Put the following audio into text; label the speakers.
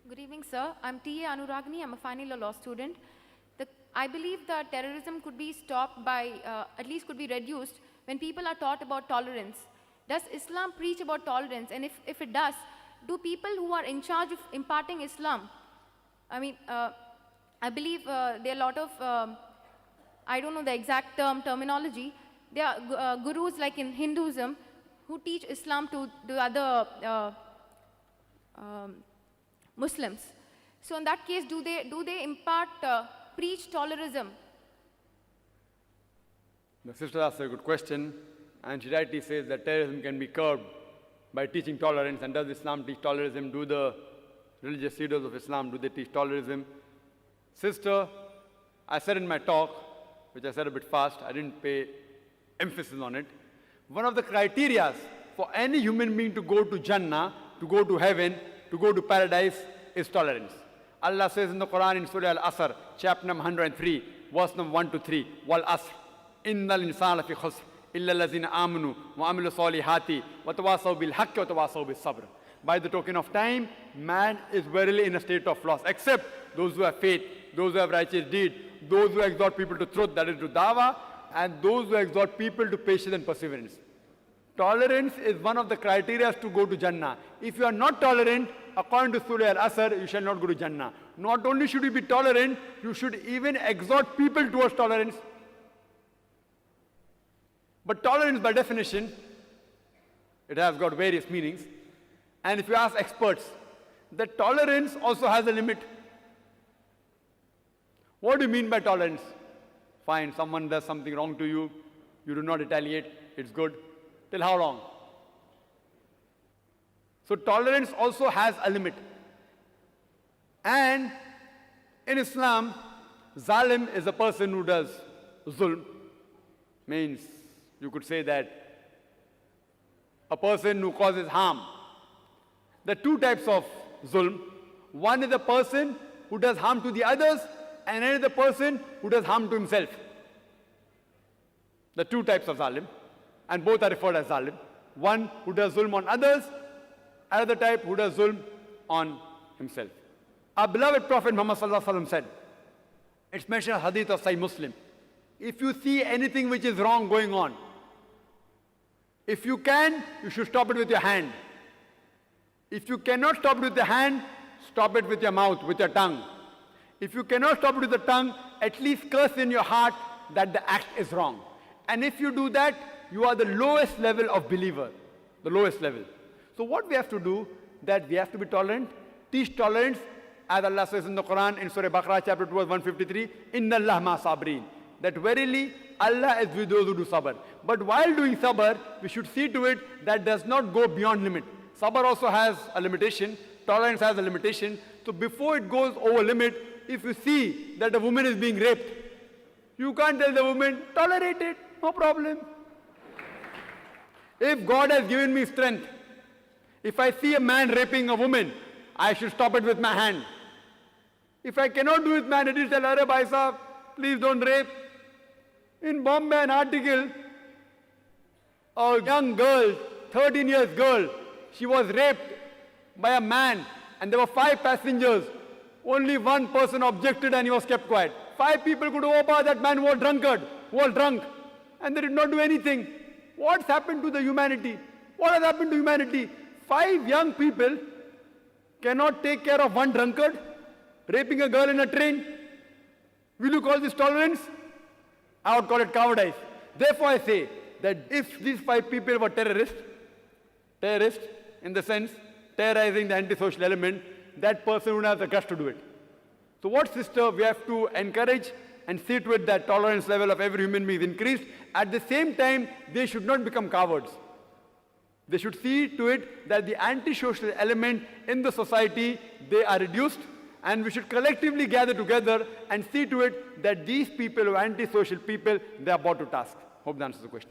Speaker 1: Good evening, sir. I'm T.A. Anuraghini. I'm a final year law student. I believe that terrorism could be stopped by, at least could be reduced, when people are taught about tolerance. Does Islam preach about tolerance? And if it does, do people who are in charge of imparting Islam, I mean, I believe there are a lot of, I don't know the exact terminology, there are gurus like in Hinduism who teach Islam to the other Muslims. So in that case, do they impart, preach tolerism?
Speaker 2: The sister asked a good question, and she rightly says that terrorism can be curbed by teaching tolerance. And does Islam teach tolerism? Do the religious leaders of Islam, do they teach tolerism? Sister, I said in my talk, which I said a bit fast, I didn't pay emphasis on it. One of the criteria for any human being to go to Jannah, to go to heaven, to go to paradise, is tolerance. Allah says in the Quran in Surah Al-Asr, chapter number 103, verse number 1 to 3, Wal Asr, Innal insana lafi khusr, illa allazina amanu, wa amilu salihati, wa tawasaw bil haqqi wa tawasaw bis sabr. By the token of time, man is verily in a state of loss, except those who have faith, those who have righteous deed, those who exhort people to truth, that is to dawah, and those who exhort people to patience and perseverance. Tolerance is one of the criteria to go to Jannah. If you are not tolerant, according to Surah Al-Asr, you shall not go to Jannah. Not only should you be tolerant, you should even exhort people towards tolerance. But tolerance, by definition, it has got various meanings. And if you ask experts, that tolerance also has a limit. What do you mean by tolerance? Fine, someone does something wrong to you, you do not retaliate, it's good. Till how long? So tolerance also has a limit. And in Islam, zalim is a person who does zulm. Means you could say that a person who causes harm. There are two types of zulm. One is a person who does harm to the others, and another is the person who does harm to himself. The two types of zalim, and both are referred as zalim. One who does zulm on others, another type who does zulm on himself. Our beloved Prophet Muhammad sallallahu alaihi wasallam said, it's mentioned in hadith of Sahih Muslim, if you see anything which is wrong going on, if you can, you should stop it with your hand. If you cannot stop it with your hand, stop it with your mouth, with your tongue. If you cannot stop it with the tongue, at least curse in your heart that the act is wrong. And if you do that, you are the lowest level of believer, the lowest level. So what we have to do, that we have to be tolerant, teach tolerance, as Allah says in the Quran, in Surah Baqarah chapter 2 verse 153, Inna Allah ma sabreen, that verily Allah is with those who do sabr. But while doing sabr, we should see to it that does not go beyond limit. Sabr also has a limitation, tolerance has a limitation. So before it goes over limit, if you see that a woman is being raped, you can't tell the woman, tolerate it, no problem. If God has given me strength, if I see a man raping a woman, I should stop it with my hand. If I cannot do it with my hand, it is tell, Arey bhai sahab, please don't rape. In Bombay, an article, a young girl, 13 years girl, she was raped by a man, and there were 5 passengers. Only one person objected and he was kept quiet. 5 people could over that man was drunkard, was drunk, and they did not do anything. What's happened to the humanity? What has happened to humanity? 5 young people cannot take care of one drunkard, raping a girl in a train. Will you call this tolerance? I would call it cowardice. Therefore I say that if these 5 people were terrorists in the sense, terrorizing the antisocial element, that person would have the guts to do it. So what, sister, we have to encourage and see to it that tolerance level of every human being is increased. At the same time, they should not become cowards. They should see to it that the antisocial element in the society, they are reduced, and we should collectively gather together and see to it that these people who are antisocial people, they are brought to task. Hope that answers the question.